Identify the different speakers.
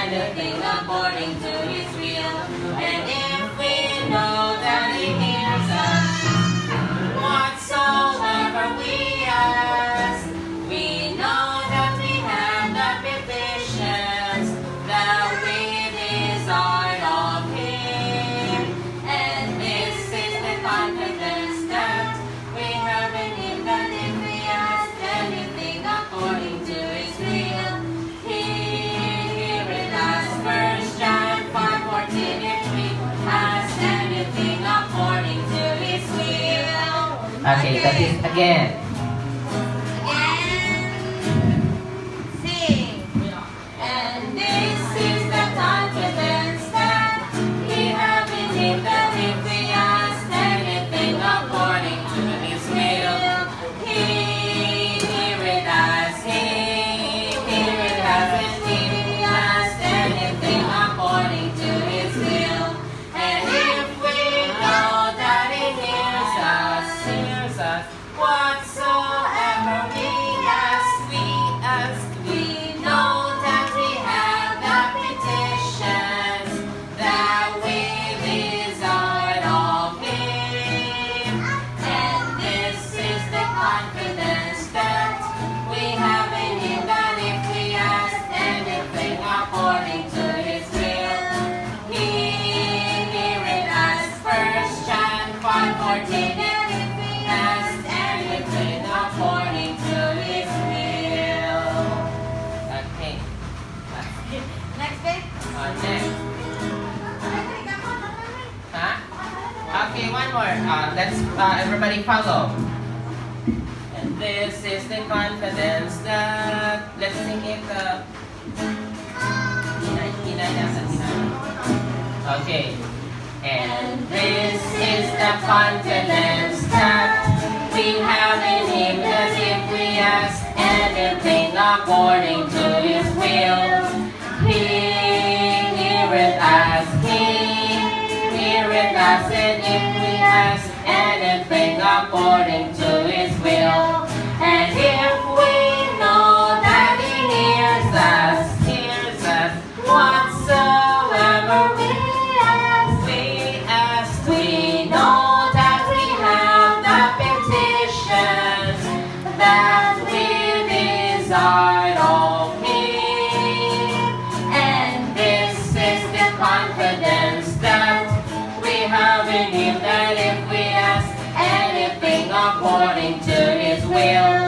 Speaker 1: anything according to His will. And if we know that He hears us, whatsoever we ask, we know that we have the petitions that we desire of Him. And this is the confidence that we have in Him, that if we ask anything according to His will, He heareth us. 1 John 5:14, if we ask anything according to His will.
Speaker 2: Okay, that is again.
Speaker 1: Sing. And this is the confidence that we have in Him, that if we ask anything according to His will, He heareth us. He heareth us. And if we ask anything according to His will, and if we know that He hears us, whatsoever we ask, we know that we have the petitions that we desire of Him. And this is the confidence that we have in Him, that if we ask anything according to His will, He heareth us. 1 John 5:14, and if we ask anything according to His will.
Speaker 2: Okay.
Speaker 1: Next bit.
Speaker 2: Next. Huh? Okay, one more. Let's everybody follow. And this is the confidence that, let's sing it. Okay. And this is the confidence that we have in Him, that if we ask anything according to His will, He heareth us. He heareth us. And if we ask anything according to His will, and if we know that He hears us, whatsoever we ask, we know that we have the petitions that we desire of Him. And this is the confidence that we have in Him, that if we ask anything according to His will,